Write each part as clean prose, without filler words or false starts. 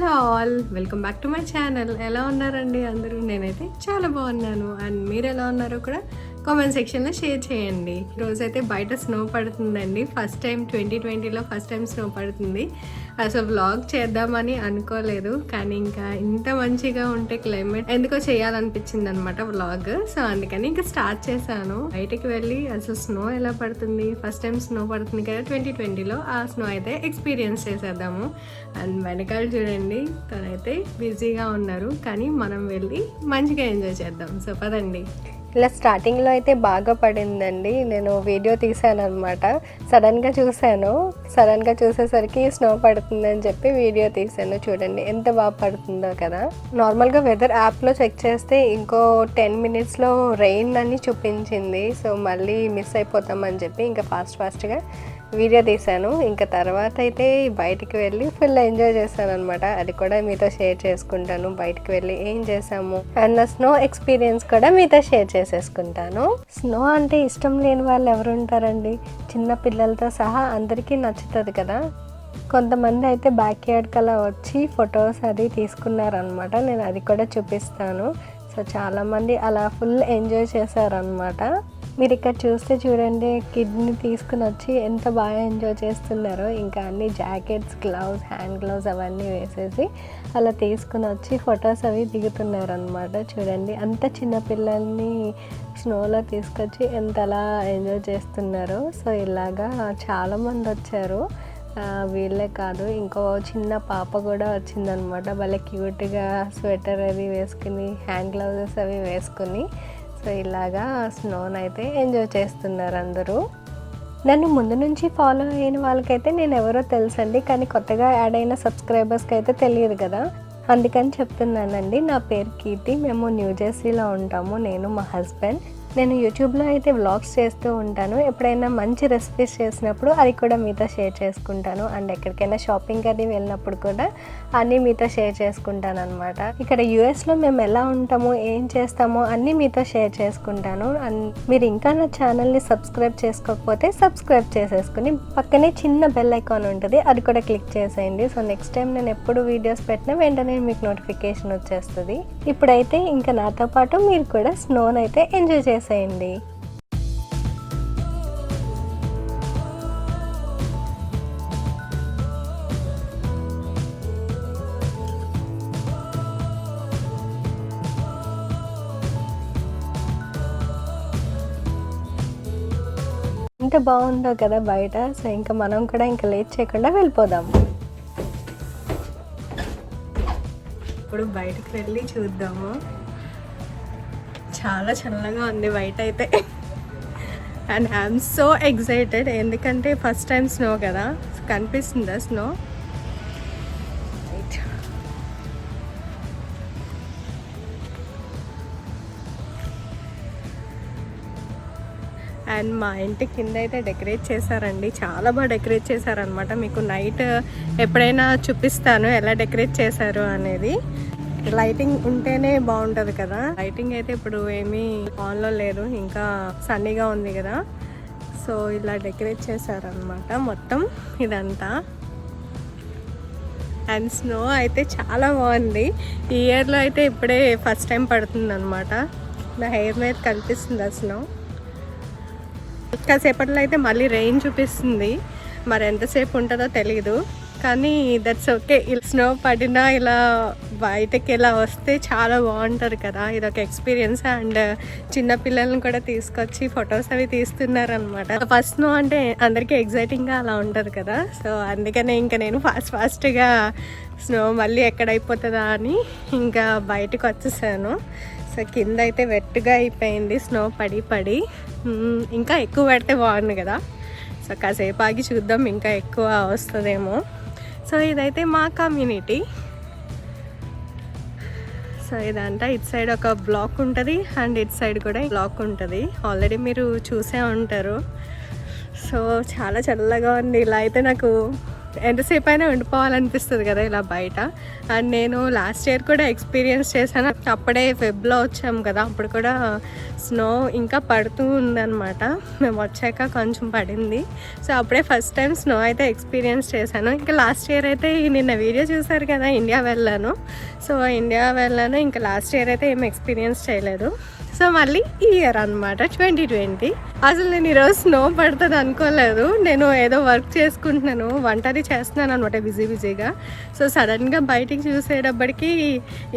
Hello all, welcome back to my channel. ఎలా ఉన్నారండి అందరూ? నేనైతే చాలా బాగున్నాను. అండ్ మీరు ఎలా ఉన్నారో కూడా కామెంట్ సెక్షన్లో షేర్ చేయండి. ఈరోజైతే బయట స్నో పడుతుందండి. ఫస్ట్ టైం 2020లో ఫస్ట్ టైం స్నో పడుతుంది. అసలు వ్లాగ్ చేద్దామని అనుకోలేదు, కానీ ఇంకా ఇంత మంచిగా ఉంటే క్లైమేట్ ఎందుకో చేయాలనిపించింది అనమాట వ్లాగ్. సో అందుకని ఇంకా స్టార్ట్ చేశాను. బయటకు వెళ్ళి అసలు స్నో ఎలా పడుతుంది, ఫస్ట్ టైం స్నో పడుతుంది కదా 2020లో, ఆ స్నో అయితే ఎక్స్పీరియన్స్ చేసేద్దాము. అండ్ వెనకాల చూడండి, తనైతే బిజీగా ఉన్నారు, కానీ మనం వెళ్ళి మంచిగా ఎంజాయ్ చేద్దాం. సో పదండి. ఇలా స్టార్టింగ్లో అయితే బాగా పడిందండి. నేను వీడియో తీసాను అనమాట. సడన్గా చూసేసరికి స్నో పడుతుందని చెప్పి వీడియో తీసాను. చూడండి ఎంత బాగా పడుతుందో కదా. నార్మల్గా వెదర్ యాప్లో చెక్ చేస్తే ఇంకో 10 మినిట్స్లో రెయిన్ అని చూపించింది. సో మళ్ళీ మిస్ అయిపోతామని చెప్పి ఇంకా ఫాస్ట్గా వీడియో తీశాను. ఇంకా తర్వాత అయితే బయటికి వెళ్ళి ఫుల్ ఎంజాయ్ చేశాను అనమాట. అది కూడా మీతో షేర్ చేసుకుంటాను. బయటికి వెళ్ళి ఏం చేసాము అండ్ నా స్నో ఎక్స్పీరియన్స్ కూడా మీతో షేర్ చేసేసుకుంటాను. స్నో అంటే ఇష్టం లేని వాళ్ళు ఎవరు ఉంటారండి? చిన్న పిల్లలతో సహా అందరికీ నచ్చుతుంది కదా. కొంతమంది అయితే బ్యాక్ యార్డ్కి అలా వచ్చి ఫొటోస్ అది తీసుకున్నారనమాట. నేను అది కూడా చూపిస్తాను. సో చాలామంది అలా ఫుల్ ఎంజాయ్ చేశారనమాట. మీరు ఇక్కడ చూస్తే చూడండి, కిడ్ని తీసుకుని వచ్చి ఎంత బాగా ఎంజాయ్ చేస్తున్నారో. ఇంకా అన్ని జాకెట్స్, గ్లౌస్, హ్యాండ్ గ్లౌస్ అవన్నీ వేసేసి అలా తీసుకుని వచ్చి ఫొటోస్ అవి దిగుతున్నారు అనమాట. చూడండి అంత చిన్న పిల్లల్ని స్నోలో తీసుకొచ్చి ఎంత అలా ఎంజాయ్ చేస్తున్నారో. సో ఇలాగా చాలామంది వచ్చారు. వీళ్ళే కాదు, ఇంకో చిన్న పాప కూడా వచ్చిందనమాట. భలే క్యూట్గా స్వెటర్ అది వేసుకుని, హ్యాండ్ గ్లౌజెస్ అవి వేసుకుని. సో ఇలాగా స్నోని అయితే ఎంజాయ్ చేస్తున్నారు అందరూ. నన్ను ముందు నుంచి ఫాలో అయిన వాళ్ళకైతే నేను ఎవరో తెలుసండి, కానీ కొత్తగా యాడ్ అయిన సబ్స్క్రైబర్స్కి అయితే తెలియదు కదా, అందుకని చెప్తున్నానండి. నా పేరు కీర్తి. మేము న్యూజెర్సీలో ఉంటాము, నేను మా హస్బెండ్. నేను యూట్యూబ్లో అయితే వ్లాగ్స్ చేస్తూ ఉంటాను. ఎప్పుడైనా మంచి రెసిపీస్ చేసినప్పుడు అది కూడా మీతో షేర్ చేసుకుంటాను. అండ్ ఎక్కడికైనా షాపింగ్ అది వెళ్ళినప్పుడు కూడా అన్నీ మీతో షేర్ చేసుకుంటాను అనమాట. ఇక్కడ యూఎస్లో మేము ఎలా ఉంటామో, ఏం చేస్తామో అన్నీ మీతో షేర్ చేసుకుంటాను. అండ్ మీరు ఇంకా నా ఛానల్ని సబ్స్క్రైబ్ చేసుకోకపోతే సబ్స్క్రైబ్ చేసేసుకుని పక్కనే చిన్న బెల్ ఐకాన్ ఉంటుంది, అది కూడా క్లిక్ చేసేయండి. సో నెక్స్ట్ టైం నేను ఎప్పుడు వీడియోస్ పెట్టినా వెంటనే మీకు నోటిఫికేషన్ వచ్చేస్తుంది. ఇప్పుడైతే ఇంకా నాతో పాటు మీరు కూడా స్నోని అయితే ఎంజాయ్ చేసేయండి. ఎంత బాగుందో కదా బయట. సో ఇంకా మనం కూడా ఇంకా లేట్ చేయకుండా వెళ్ళిపోదాం. ఇప్పుడు బయటకు వెళ్ళి చూద్దాము. చాలా చల్లగా ఉంది బయట అయితే. అండ్ ఐఎమ్ సో ఎక్సైటెడ్, ఎందుకంటే ఫస్ట్ టైం స్నో కదా. కనిపిస్తుందా స్నో? అండ్ మా ఇంటి కింద అయితే డెకరేట్ చేశారండి, చాలా బాగా డెకరేట్ చేశారనమాట. మీకు నైట్ ఎప్పుడైనా చూపిస్తాను ఎలా డెకరేట్ చేశారు అనేది. లైటింగ్ ఉంటేనే బాగుంటుంది కదా. లైటింగ్ అయితే ఇప్పుడు ఏమీ ఆన్లో లేదు, ఇంకా సన్నీగా ఉంది కదా. సో ఇలా డెకరేట్ చేశారనమాట మొత్తం ఇదంతా. అండ్ స్నో అయితే చాలా బాగుంది. ఈ ఇయర్లో అయితే ఇప్పుడే ఫస్ట్ టైం పడుతుంది అనమాట. నా హెయిర్ మీద కనిపిస్తుంది ఆ స్నో. కాసేపట్లో అయితే మళ్ళీ రెయిన్ చూపిస్తుంది, మరి ఎంతసేపు ఉంటుందో తెలీదు, కానీ దట్స్ ఓకే. ఇలా స్నో పడినా ఇలా బయటకి ఇలా వస్తే చాలా బాగుంటుంది కదా. ఇదొక ఎక్స్పీరియన్స్. అండ్ చిన్నపిల్లల్ని కూడా తీసుకొచ్చి ఫొటోస్ అవి తీస్తున్నారు అనమాట. ఫస్ట్ స్నో అంటే అందరికీ ఎగ్జైటింగ్గా అలా ఉంటుంది కదా. సో అందుకనే ఇంకా నేను ఫాస్ట్గా స్నో మళ్ళీ ఎక్కడైపోతుందా అని ఇంకా బయటకు వచ్చేసాను. సో కింద అయితే వెట్టుగా అయిపోయింది స్నో పడి. ఇంకా ఎక్కువ పడితే బాగుంది కదా. సో కాసేపు ఆగి చూద్దాం, ఇంకా ఎక్కువ వస్తుందేమో. సో ఇదైతే మా కమ్యూనిటీ. సో ఇదంతా ఇటు సైడ్ ఒక బ్లాక్ ఉంటుంది, అండ్ ఇటు సైడ్ కూడా బ్లాక్ ఉంటుంది. ఆల్రెడీ మీరు చూసే ఉంటారు. సో చాలా చల్లగా ఉంది. ఇలా అయితే నాకు ఎంతసేపు అయినా ఉండిపోవాలనిపిస్తుంది కదా ఇలా బయట. అండ్ నేను లాస్ట్ ఇయర్ కూడా ఎక్స్పీరియన్స్ చేశాను. అప్పుడే ఫెబ్లో వచ్చాము కదా, అప్పుడు కూడా స్నో ఇంకా పడుతూ ఉందన్నమాట. మేము వచ్చాక కొంచెం పడింది. సో అప్పుడే ఫస్ట్ టైం స్నో అయితే ఎక్స్పీరియన్స్ చేశాను. ఇంకా లాస్ట్ ఇయర్ అయితే నిన్న వీడియో చూసారు కదా, ఇండియా వెళ్ళాను. సో ఇండియా వెళ్ళాను, ఇంకా లాస్ట్ ఇయర్ అయితే ఏం ఎక్స్పీరియన్స్ చేయలేదు. సో మళ్ళీ ఈ ఇయర్ అనమాట 2020. అసలు నేను ఈరోజు స్నో పడుతుంది అనుకోలేదు. నేను ఏదో వర్క్ చేసుకుంటున్నాను, వంటది చేస్తున్నాను అనమాట బిజీగా. సో సడన్గా బయటికి చూసేటప్పటికి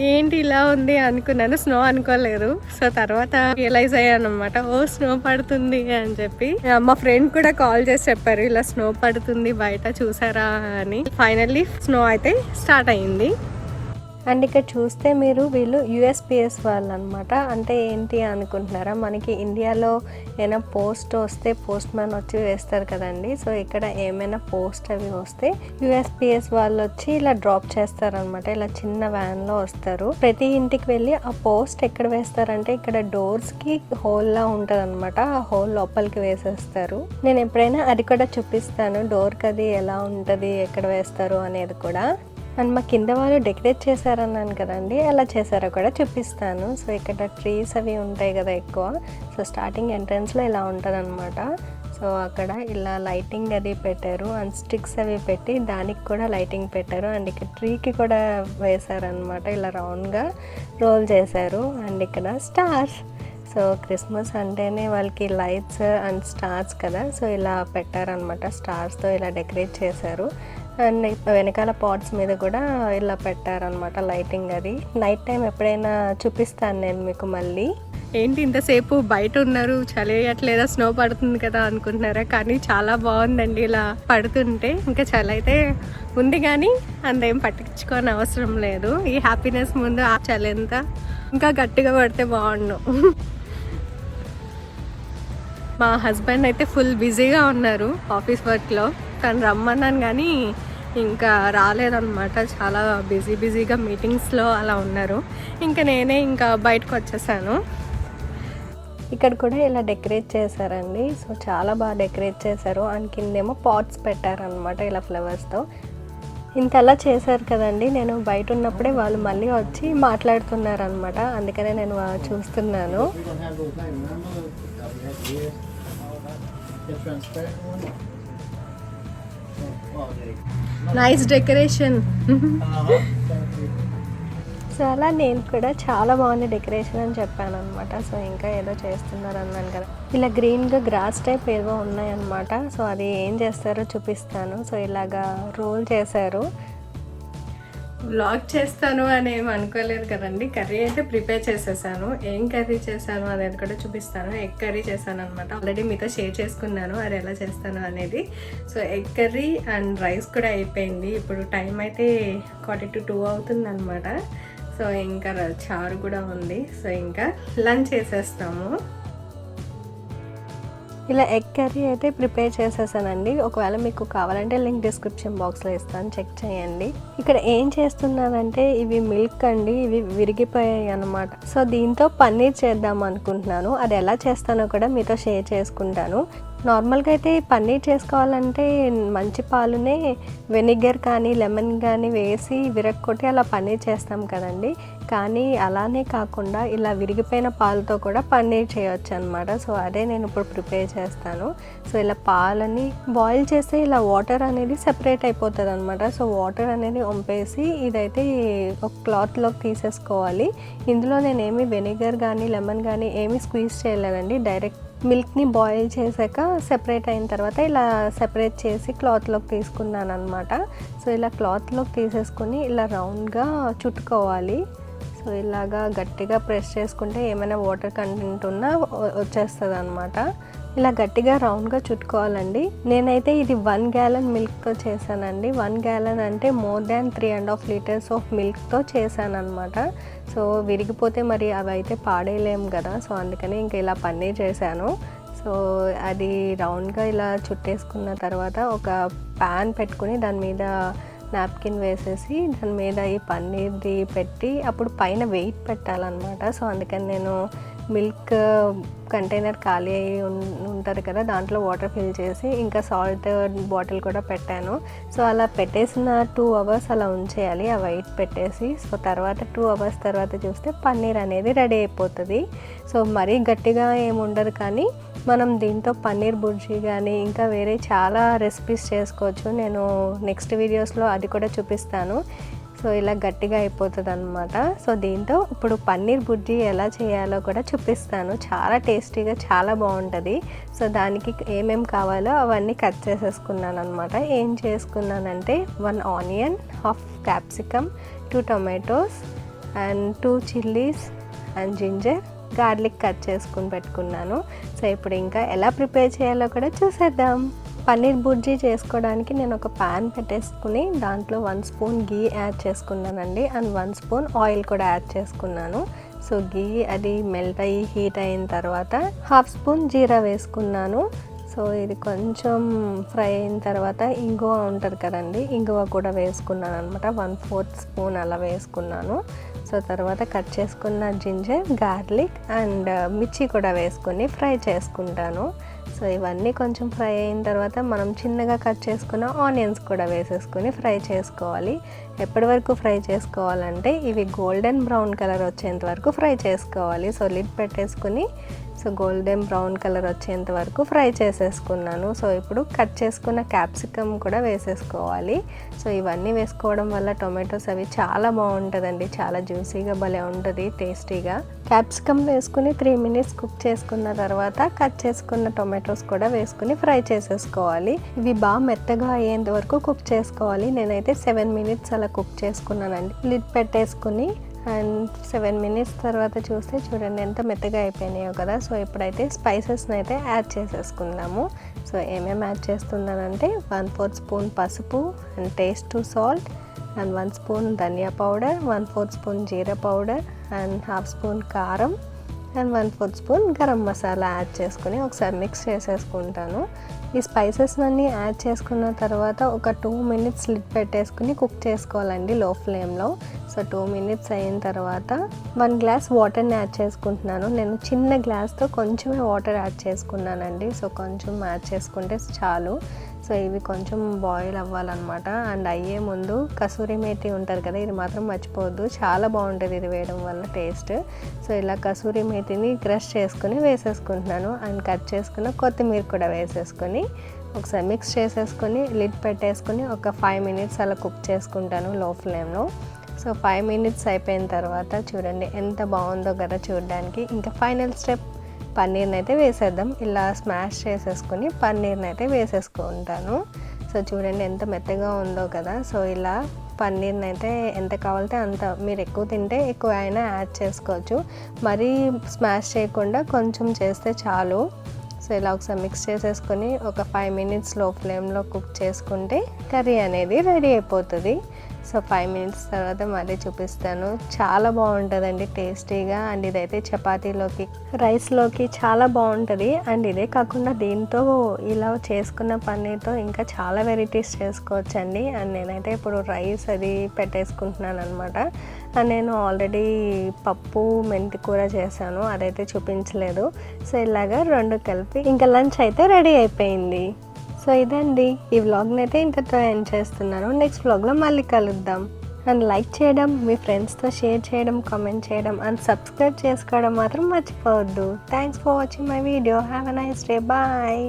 ఏంటి ఇలా ఉంది అనుకున్నాను, స్నో అనుకోలేదు. సో తర్వాత రియలైజ్ అయ్యాను అనమాట, ఓ స్నో పడుతుంది అని చెప్పి. మా ఫ్రెండ్ కూడా కాల్ చేసి చెప్పారు, ఇలా స్నో పడుతుంది బయట చూసారా అని. ఫైనల్లీ స్నో అయితే స్టార్ట్ అయ్యింది. అండ్ ఇక్కడ చూస్తే మీరు వీళ్ళు యూఎస్పిఎస్ వాళ్ళు అనమాట. అంటే ఏంటి అనుకుంటున్నారా, మనకి ఇండియాలో ఏమైనా పోస్ట్ వస్తే పోస్ట్ మ్యాన్ వచ్చి వేస్తారు కదండి. సో ఇక్కడ ఏమైనా పోస్ట్ అవి వస్తే యూఎస్పిఎస్ వాళ్ళు వచ్చి ఇలా డ్రాప్ చేస్తారనమాట. ఇలా చిన్న వ్యాన్లో వస్తారు. ప్రతి ఇంటికి వెళ్ళి ఆ పోస్ట్ ఎక్కడ వేస్తారంటే ఇక్కడ డోర్స్కి హోల్లా ఉంటుంది అనమాట. ఆ హోల్ లోపలికి వేసేస్తారు. నేను ఎప్పుడైనా అది కూడా చూపిస్తాను, డోర్కి అది ఎలా ఉంటుంది, ఎక్కడ వేస్తారు అనేది కూడా. అండ్ మా కింద వాళ్ళు డెకరేట్ చేశారన్నాను కదండి, ఎలా చేశారో కూడా చూపిస్తాను. సో ఇక్కడ ట్రీస్ అవి ఉంటాయి కదా ఎక్కువ. సో స్టార్టింగ్ ఎంట్రన్స్లో ఇలా ఉంటుంది అనమాట. సో అక్కడ ఇలా లైటింగ్ అది పెట్టారు. అండ్ స్టిక్స్ అవి పెట్టి దానికి కూడా లైటింగ్ పెట్టారు. అండ్ ఇక్కడ ట్రీకి కూడా వేశారనమాట, ఇలా రౌండ్గా రోల్ చేశారు. అండ్ ఇక్కడ స్టార్స్. సో క్రిస్మస్ అంటేనే వాళ్ళకి లైట్స్ అండ్ స్టార్స్ కదా. సో ఇలా పెట్టారనమాట, స్టార్స్తో ఇలా డెకరేట్ చేశారు. అండ్ వెనకాల పాట్స్ మీద కూడా ఇలా పెట్టారనమాట లైటింగ్. అది నైట్ టైం ఎప్పుడైనా చూపిస్తాను నేను మీకు మళ్ళీ. ఏంటి ఇంతసేపు బయట ఉన్నారు, చలియట్లేదా, స్నో పడుతుంది కదా అనుకుంటున్నారా? కానీ చాలా బాగుందండి ఇలా పడుతుంటే. ఇంకా చలి అయితే ఉంది కానీ అందేం పట్టించుకోని అవసరం లేదు. ఈ హ్యాపీనెస్ ముందు ఆ చలి ఎంత ఇంకా గట్టిగా పడితే బాగుండు. మా హస్బెండ్ అయితే ఫుల్ బిజీగా ఉన్నారు ఆఫీస్ వర్క్లో. తను రమ్మన్నాను కానీ ఇంకా రాలేదన్నమాట. చాలా బిజీగా మీటింగ్స్లో అలా ఉన్నారు. ఇంకా నేనే ఇంకా బయటకు వచ్చేసాను. ఇక్కడ కూడా ఇలా డెకరేట్ చేశారండి. సో చాలా బాగా డెకరేట్ చేశారు. అండ్ కిందేమో పాట్స్ పెట్టారనమాట ఇలా ఫ్లవర్స్తో. ఇంతలా చేశారు కదండి, నేను బయట ఉన్నప్పుడే వాళ్ళు మళ్ళీ వచ్చి మాట్లాడుతున్నారనమాట. అందుకనే నేను చూస్తున్నాను. Nice decoration. సో అలా నేను కూడా చాలా బాగుంది డెకరేషన్ అని చెప్పాను అనమాట. సో ఇంకా ఏదో చేస్తున్నారు అన్నాను కదా, ఇలా గ్రీన్గా గ్రాస్ టైప్ ఏదో ఉన్నాయన్నమాట. సో అది ఏం చేస్తారో చూపిస్తాను. సో ఇలాగా రోల్ చేశారు. వ్లాగ్ చేస్తాను అని ఏం అనుకోలేదు కదండి. కర్రీ అయితే ప్రిపేర్ చేసేసాను. ఏం కర్రీ చేశాను అనేది కూడా చూపిస్తాను. ఎగ్ కర్రీ చేశాను అనమాట. ఆల్రెడీ మీతో షేర్ చేసుకున్నాను అది ఎలా చేస్తాను అనేది. So egg curry and rice కూడా అయిపోయింది. ఇప్పుడు టైం అయితే 1:45 అవుతుంది అనమాట. సో ఇంకా చారు కూడా ఉంది. సో ఇంకా లంచ్ చేసేస్తాము. ఇలా ఎగ్ కర్రీ అయితే ప్రిపేర్ చేసేసానండి. ఒకవేళ మీకు కావాలంటే లింక్ డిస్క్రిప్షన్ బాక్స్లో ఇస్తాను, చెక్ చేయండి. ఇక్కడ ఏం చేస్తున్నానంటే ఇవి మిల్క్ అండి, ఇవి విరిగిపోయాయి అన్నమాట. సో దీంతో పన్నీర్ చేద్దాం అనుకుంటున్నాను. అది ఎలా చేస్తానో కూడా మీతో షేర్ చేసుకుంటాను. నార్మల్గా అయితే పన్నీర్ చేసుకోవాలంటే మంచి పాలునే వెనిగర్ కానీ లెమన్ కానీ వేసి విరగొట్టి అలా పన్నీర్ చేస్తాం కదండి. కానీ అలానే కాకుండా ఇలా విరిగిపోయిన పాలతో కూడా పన్నీర్ చేయొచ్చు అనమాట. సో అదే నేను ఇప్పుడు ప్రిపేర్ చేస్తాను. సో ఇలా పాలని బాయిల్ చేస్తే ఇలా వాటర్ అనేది సెపరేట్ అయిపోతుంది అనమాట. సో వాటర్ అనేది వంపేసి ఇదైతే ఒక క్లాత్లోకి తీసేసుకోవాలి. ఇందులో నేనేమి వెనిగర్ కానీ లెమన్ కానీ ఏమీ స్క్వీజ్ చేయలేదండి. డైరెక్ట్ మిల్క్ని బాయిల్ చేశాక సెపరేట్ అయిన తర్వాత ఇలా సెపరేట్ చేసి క్లాత్లోకి తీసుకున్నాను అనమాట. సో ఇలా క్లాత్లోకి తీసేసుకొని ఇలా రౌండ్గా చుట్టుకోవాలి. సో ఇలాగా గట్టిగా ప్రెస్ చేసుకుంటే ఏమైనా వాటర్ కంటెంట్ ఉన్నా వచ్చేస్తుంది అనమాట. ఇలా గట్టిగా రౌండ్గా చుట్టుకోవాలండి. నేనైతే ఇది 1 gallon మిల్క్తో చేశానండి. 1 gallon అంటే మోర్ దాన్ 3.5 liters ఆఫ్ మిల్క్తో చేశాను అనమాట. సో విరిగిపోతే మరి అవి అయితే పాడేయలేము కదా. సో అందుకని ఇంకా ఇలా పన్నీర్ చేశాను. సో అది రౌండ్గా ఇలా చుట్టేసుకున్న తర్వాత ఒక ప్యాన్ పెట్టుకుని దాని మీద నాప్కిన్ వేసేసి దాని మీద ఈ పన్నీర్ది పెట్టి అప్పుడు పైన వెయిట్ పెట్టాలన్నమాట. సో అందుకని నేను మిల్క్ కంటైనర్ ఖాళీ అయ్యి ఉంటుంది కదా, దాంట్లో వాటర్ ఫిల్ చేసి ఇంకా సాల్ట్ బాటిల్ కూడా పెట్టాను. సో అలా పెట్టేసిన 2 అవర్స్ అలా ఉంచేయాలి ఆ వైట్ పెట్టేసి. సో తర్వాత 2 అవర్స్ తర్వాత చూస్తే పన్నీర్ అనేది రెడీ అయిపోతుంది. సో మరీ గట్టిగా ఏమి ఉండదు, కానీ మనం దీంతో పన్నీర్ బుర్జీ కానీ ఇంకా వేరే చాలా రెసిపీస్ చేసుకోవచ్చు. నేను నెక్స్ట్ వీడియోస్లో అది కూడా చూపిస్తాను. సో ఇలా గట్టిగా అయిపోతుంది అనమాట. సో దీంతో ఇప్పుడు పన్నీర్ బుర్జీ ఎలా చేయాలో కూడా చూపిస్తాను. చాలా టేస్టీగా చాలా బాగుంటుంది. సో దానికి ఏమేమి కావాలో అవన్నీ కట్ చేసేసుకున్నాను అనమాట. ఏం చేసుకున్నానంటే 1 onion, 1/2 capsicum, 2 tomatoes and 2 chillies and ginger, garlic cut చేసుకుని పెట్టుకున్నాను. సో ఇప్పుడు ఇంకా ఎలా ప్రిపేర్ చేయాలో కూడా చూసేద్దాం. పన్నీర్ బుర్జీ చేసుకోవడానికి నేను ఒక ప్యాన్ పెట్టేసుకుని దాంట్లో 1 స్పూన్ గీ యాడ్ చేసుకున్నానండి అండ్ 1 స్పూన్ ఆయిల్ కూడా యాడ్ చేసుకున్నాను. సో గీ అది మెల్ట్ అయ్యి హీట్ అయిన తర్వాత 1/2 స్పూన్ జీరా వేసుకున్నాను. సో ఇది కొంచెం ఫ్రై అయిన తర్వాత ఇంగువ ఉంటుంది కదండి, ఇంగువ కూడా వేసుకున్నాను అనమాట. 1/4 స్పూన్ అలా వేసుకున్నాను. సో తర్వాత కట్ చేసుకున్న జింజర్, గార్లిక్ అండ్ మిర్చి కూడా వేసుకొని ఫ్రై చేసుకుంటాను. సో ఇవన్నీ కొంచెం ఫ్రై అయిన తర్వాత మనం చిన్నగా కట్ చేసుకున్న ఆనియన్స్ కూడా వేసేసుకొని ఫ్రై చేసుకోవాలి. ఎప్పటి వరకు ఫ్రై చేసుకోవాలంటే ఇవి గోల్డెన్ బ్రౌన్ కలర్ వచ్చేంత వరకు ఫ్రై చేసుకోవాలి. సో లిడ్ పెట్టేసుకుని సో గోల్డెన్ బ్రౌన్ కలర్ వచ్చేంత వరకు ఫ్రై చేసేసుకున్నాను. సో ఇప్పుడు కట్ చేసుకున్న క్యాప్సికమ్ కూడా వేసేసుకోవాలి. సో ఇవన్నీ వేసుకోవడం వల్ల టొమాటోస్ అవి చాలా బాగుంటుందండి, చాలా జ్యూసీగా భలే ఉంటుంది, టేస్టీగా. క్యాప్సికమ్ వేసుకుని 3 మినిట్స్ కుక్ చేసుకున్న తర్వాత కట్ చేసుకున్న టొమాటోస్ కూడా వేసుకుని ఫ్రై చేసేసుకోవాలి. ఇవి బాగా మెత్తగా అయ్యేంత వరకు కుక్ చేసుకోవాలి. నేనైతే 7 మినిట్స్ అలా కుక్ చేసుకున్నానండి. లిడ్ పెట్టేసుకుని అండ్ 7 మినిట్స్ తర్వాత చూస్తే చూడండి ఎంత మెత్తగా అయిపోయినాయో కదా. సో ఇప్పుడైతే స్పైసెస్ని అయితే యాడ్ చేసేసుకుందాము. సో ఏమేమి యాడ్ చేస్తున్నానంటే 1/4 స్పూన్ పసుపు and taste to salt and 1 spoon dhania powder, 1/4 spoon jeera powder and 1/2 spoon కారం and 1/4 spoon garam masala add చేసుకుని ఒకసారి మిక్స్ చేసేసుకుంటాను. ఈ స్పైసెస్ అన్నీ యాడ్ చేసుకున్న తర్వాత ఒక 2 మినిట్స్ లిడ్ పెట్టేసుకుని కుక్ చేసుకోవాలండి లో ఫ్లేమ్లో. సో 2 మినిట్స్ అయిన తర్వాత 1 గ్లాస్ వాటర్ని యాడ్ చేసుకుంటున్నాను. నేను చిన్న గ్లాస్తో కొంచెమే వాటర్ యాడ్ చేసుకున్నానండి. సో కొంచెం యాడ్ చేసుకుంటే చాలు. సో ఇవి కొంచెం బాయిల్ అవ్వాలన్నమాట. అండ్ అయ్యే ముందు కసూరి మేతి ఉంటుంది కదా, ఇది మాత్రం మర్చిపోవద్దు, చాలా బాగుంటుంది ఇది వేయడం వల్ల టేస్ట్. సో ఇలా కసూరి మేతిని క్రష్ చేసుకుని వేసేసుకుంటున్నాను అండ్ కట్ చేసుకున్న కొత్తిమీర కూడా వేసేసుకొని ఒకసారి మిక్స్ చేసేసుకొని లిడ్ పెట్టేసుకొని ఒక 5 మినిట్స్ అలా కుక్ చేసుకుంటాను లో ఫ్లేమ్లో. సో 5 మినిట్స్ అయిపోయిన తర్వాత చూడండి ఎంత బాగుందో కదా చూడడానికి. ఇంకా ఫైనల్ స్టెప్ పన్నీర్ని అయితే వేసేద్దాం. ఇలా స్మాష్ చేసేసుకొని పన్నీర్ని అయితే వేసేసుకుంటాను. సో చూడండి ఎంత మెత్తగా ఉందో కదా. సో ఇలా పన్నీర్ని అయితే ఎంత కావాలంటే అంత, మీరు ఎక్కువ తింటే ఎక్కువ అయినా యాడ్ చేసుకోవచ్చు. మరీ స్మాష్ చేయకుండా కొంచెం చేస్తే చాలు. సో ఇలా ఒకసారి మిక్స్ చేసేసుకొని ఒక 5 మినిట్స్ లో ఫ్లేమ్లో కుక్ చేసుకుంటే కర్రీ అనేది రెడీ అయిపోతుంది. సో 5 మినిట్స్ తర్వాత మళ్ళీ చూపిస్తాను. చాలా బాగుంటుందండి టేస్టీగా. అండ్ ఇదైతే చపాతీలోకి, రైస్లోకి చాలా బాగుంటుంది. అండ్ ఇదే కాకుండా దీంతో ఇలా చేసుకున్న పన్నీర్తో ఇంకా చాలా వెరైటీస్ చేసుకోవచ్చండి. అండ్ నేనైతే ఇప్పుడు రైస్ అది పెట్టేసుకుంటున్నాను అనమాట. అండ్ నేను ఆల్రెడీ పప్పు మెంతి కూర చేశాను, అదైతే చూపించలేదు. సో ఇలాగా 2 కలిపి ఇంకా లంచ్ అయితే రెడీ అయిపోయింది. సో ఇదండి, ఈ వ్లాగ్ని అయితే ఇంతతో ఎండ్ చేస్తున్నాను. నెక్స్ట్ వ్లాగ్లో మళ్ళీ కలుద్దాం. అండ్ లైక్ చేయడం, మీ ఫ్రెండ్స్తో షేర్ చేయడం, కామెంట్ చేయడం అండ్ సబ్స్క్రైబ్ చేసుకోవడం మాత్రం మర్చిపోవద్దు. Thanks for watching my video. Have a nice day. Bye.